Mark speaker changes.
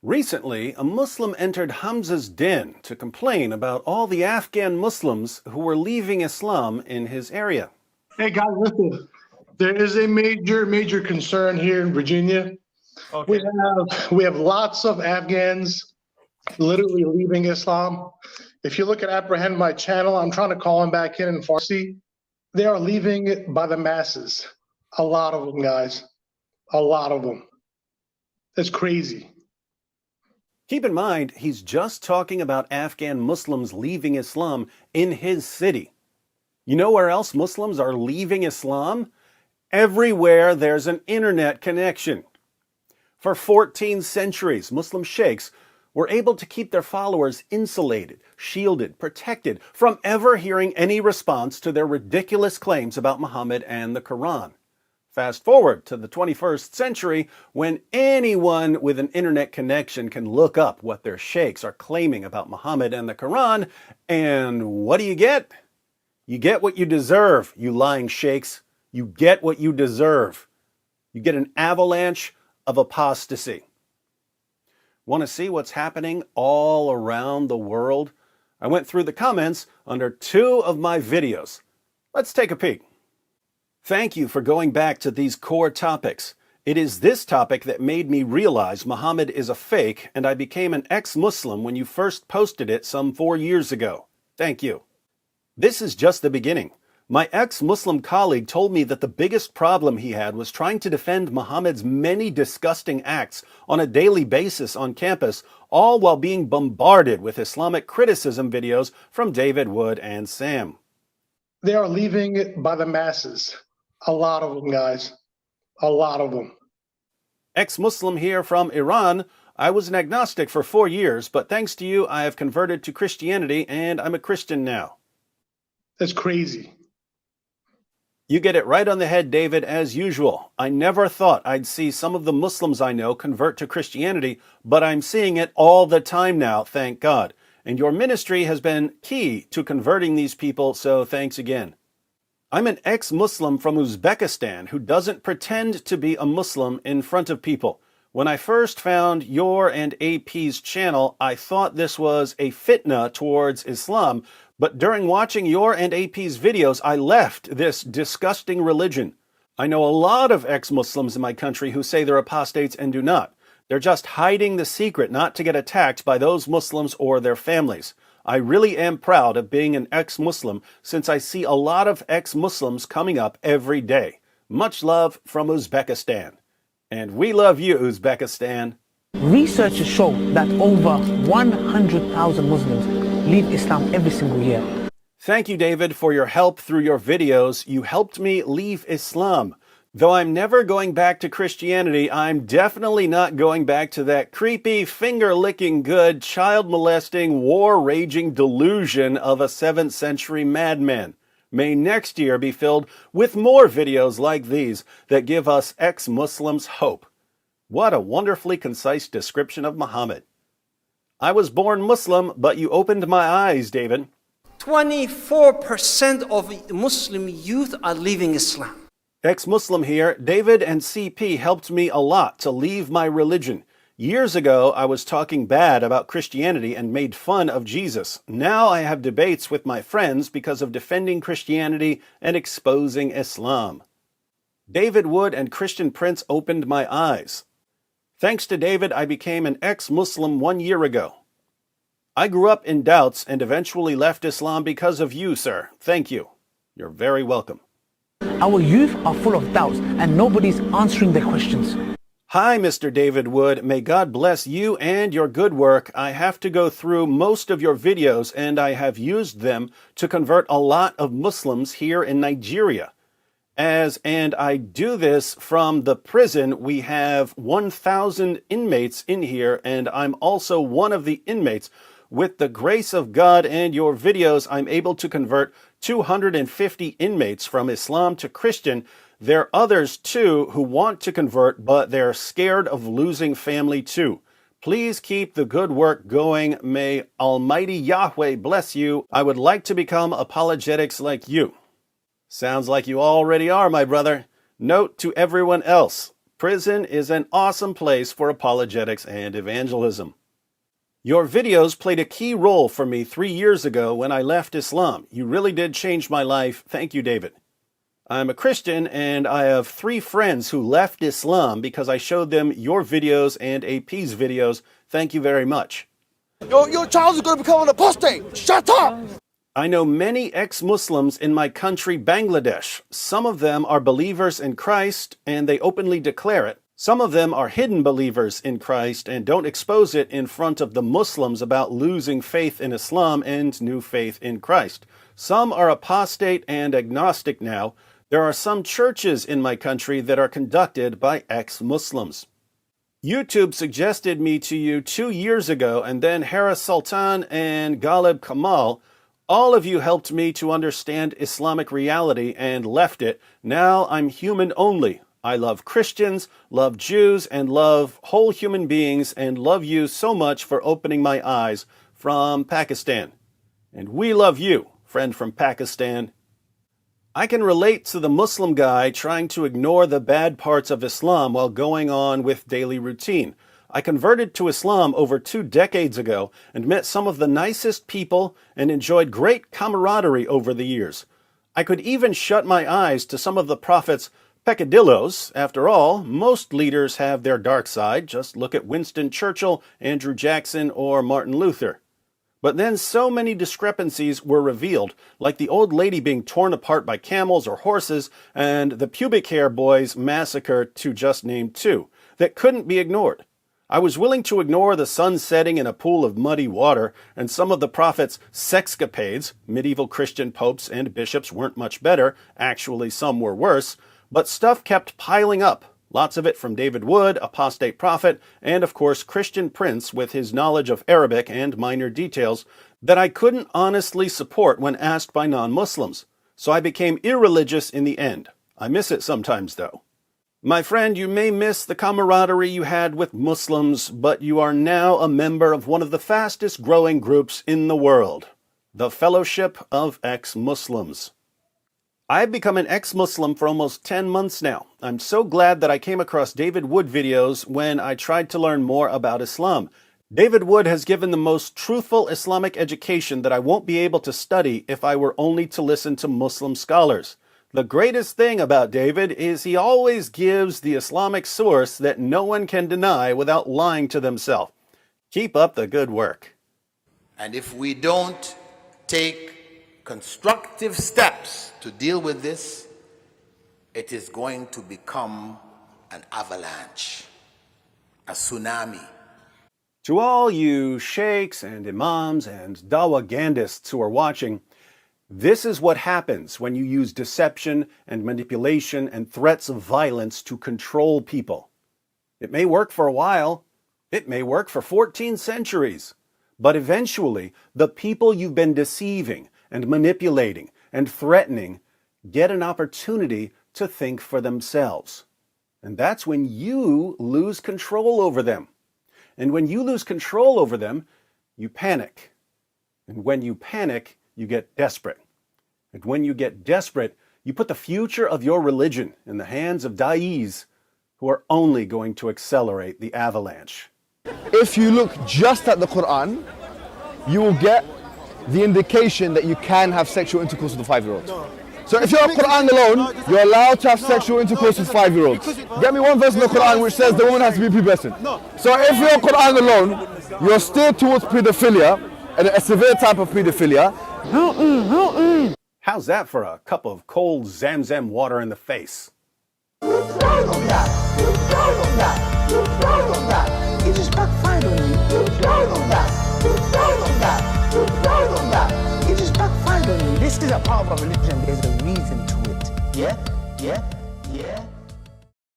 Speaker 1: Recently, a Muslim entered Hamza's den to complain about all the Afghan Muslims who were leaving Islam in his area.
Speaker 2: Hey guys, listen. There is a major concern here in Virginia.
Speaker 1: Okay.
Speaker 2: We have lots of Afghans literally leaving Islam. If you look at Apprehend My Channel, I'm trying to call them back in Farsi. They are leaving it by the masses. A lot of them, guys. A lot of them. It's crazy.
Speaker 1: Keep in mind, he's just talking about Afghan Muslims leaving Islam in his city. You know where else Muslims are leaving Islam? Everywhere there's an internet connection. For 14 centuries, Muslim sheikhs were able to keep their followers insulated, shielded, protected from ever hearing any response to their ridiculous claims about Muhammad and the Quran. Fast forward to the 21st century, when anyone with an internet connection can look up what their sheikhs are claiming about Muhammad and the Quran, and what do you get? You get what you deserve, you lying sheikhs. You get what you deserve. You get an avalanche of apostasy. Want to see what's happening all around the world? I went through the comments under 2 of my videos. Let's take a peek. Thank you for going back to these core topics. It is this topic that made me realize Muhammad is a fake, and I became an ex-Muslim when you first posted it some 4 years ago. Thank you. This is just the beginning. My ex-Muslim colleague told me that the biggest problem he had was trying to defend Muhammad's many disgusting acts on a daily basis on campus, all while being bombarded with Islamic criticism videos from David Wood and Sam.
Speaker 2: They are leaving it by the masses. A lot of them, guys. A lot of them.
Speaker 1: Ex-Muslim here from Iran. I was an agnostic for 4 years, but thanks to you, I have converted to Christianity and I'm a Christian now.
Speaker 2: That's crazy.
Speaker 1: You get it right on the head, David, as usual. I never thought I'd see some of the Muslims I know convert to Christianity, but I'm seeing it all the time now, thank God. And your ministry has been key to converting these people, so thanks again. I'm an ex-Muslim from Uzbekistan who doesn't pretend to be a Muslim in front of people. When I first found your and AP's channel, I thought this was a fitna towards Islam, but during watching your and AP's videos, I left this disgusting religion. I know a lot of ex-Muslims in my country who say they're apostates and do not. They're just hiding the secret not to get attacked by those Muslims or their families. I really am proud of being an ex-Muslim since I see a lot of ex-Muslims coming up every day. Much love from Uzbekistan. And we love you, Uzbekistan.
Speaker 3: Researchers show that over 100,000 Muslims leave Islam every single year.
Speaker 1: Thank you, David, for your help through your videos. You helped me leave Islam. Though I'm never going back to Christianity, I'm definitely not going back to that creepy, finger-licking good, child-molesting, war-raging delusion of a 7th century madman. May next year be filled with more videos like these that give us ex-Muslims hope. What a wonderfully concise description of Muhammad. I was born Muslim, but you opened my eyes, David.
Speaker 4: 24% of Muslim youth are leaving Islam.
Speaker 1: Ex-Muslim here, David and CP helped me a lot to leave my religion. Years ago, I was talking bad about Christianity and made fun of Jesus. Now I have debates with my friends because of defending Christianity and exposing Islam. David Wood and Christian Prince opened my eyes. Thanks to David, I became an ex-Muslim 1 year ago. I grew up in doubts and eventually left Islam because of you, sir. Thank you. You're very welcome.
Speaker 3: Our youth are full of doubts and nobody's answering their questions.
Speaker 1: Hi, Mr. David Wood. May God bless you and your good work. I have to go through most of your videos and I have used them to convert a lot of Muslims here in Nigeria. And I do this from the prison. We have 1,000 inmates in here and I'm also one of the inmates. With the grace of God and your videos, I'm able to convert 250 inmates from Islam to Christian. There are others too who want to convert, but they're scared of losing family too. Please keep the good work going. May Almighty Yahweh bless you. I would like to become apologetics like you. Sounds like you already are, my brother. Note to everyone else. prison is an awesome place for apologetics and evangelism. Your videos played a key role for me 3 years ago when I left Islam. You really did change my life. Thank you, David. I'm a Christian, and I have 3 friends who left Islam because I showed them your videos and AP's videos. Thank you very much.
Speaker 5: Your child is going to become an apostate. Shut up!
Speaker 1: I know many ex-Muslims in my country, Bangladesh. Some of them are believers in Christ, and they openly declare it. Some of them are hidden believers in Christ and don't expose it in front of the Muslims about losing faith in Islam and new faith in Christ. Some are apostate and agnostic now. There are some churches in my country that are conducted by ex-Muslims. YouTube suggested me to you 2 years ago, and then Harris Sultan and Ghalib Kamal, all of you helped me to understand Islamic reality and left it. Now I'm human only. I love Christians, love Jews, and love whole human beings, and love you so much for opening my eyes. From Pakistan. And we love you, friend from Pakistan. I can relate to the Muslim guy trying to ignore the bad parts of Islam while going on with daily routine. I converted to Islam over 2 decades ago and met some of the nicest people and enjoyed great camaraderie over the years. I could even shut my eyes to some of the Prophet's peccadillos. After all, most leaders have their dark side. Just look at Winston Churchill, Andrew Jackson, or Martin Luther. But then so many discrepancies were revealed, like the old lady being torn apart by camels or horses, and the pubic hair boys massacre, to just name 2, that couldn't be ignored. I was willing to ignore the sun setting in a pool of muddy water and some of the Prophet's sexcapades. Medieval Christian popes and bishops weren't much better. Actually, some were worse. But stuff kept piling up. Lots of it from David Wood, apostate prophet, and of course Christian Prince with his knowledge of Arabic and minor details that I couldn't honestly support when asked by non-Muslims. So I became irreligious in the end. I miss it sometimes, though. My friend, you may miss the camaraderie you had with Muslims, but you are now a member of one of the fastest growing groups in the world, the Fellowship of Ex-Muslims. I've become an ex-Muslim for almost 10 months now. I'm so glad that I came across David Wood videos when I tried to learn more about Islam. David Wood has given the most truthful Islamic education that I won't be able to study if I were only to listen to Muslim scholars. The greatest thing about David is he always gives the Islamic source that no one can deny without lying to themselves. Keep up the good work.
Speaker 5: And if we don't take constructive steps to deal with this, it is going to become an avalanche, a tsunami.
Speaker 1: To all you sheikhs and imams and dawagandists who are watching, this is what happens when you use deception and manipulation and threats of violence to control people. It may work for a while. It may work for 14 centuries. But eventually, the people you've been deceiving and manipulating and threatening get an opportunity to think for themselves. And that's when you lose control over them. And when you lose control over them, you panic. And when you panic, you get desperate. And when you get desperate, you put the future of your religion in the hands of da'is who are only going to accelerate the avalanche.
Speaker 6: If you look just at the Quran, you will get the indication that you can have sexual intercourse with a 5-year-old. So if you're at Quran alone, you're allowed to have sexual intercourse with 5-year-olds. Get me one verse in the Quran which says the woman has to be pubescent. So if you're Quran alone, you're steered towards pedophilia, and a severe type of pedophilia.
Speaker 1: How's that for a cup of cold Zamzam water in the face?
Speaker 7: It just backfired on you. It just backfired on you. This is a part of our religion. There's a reason to it. Yeah?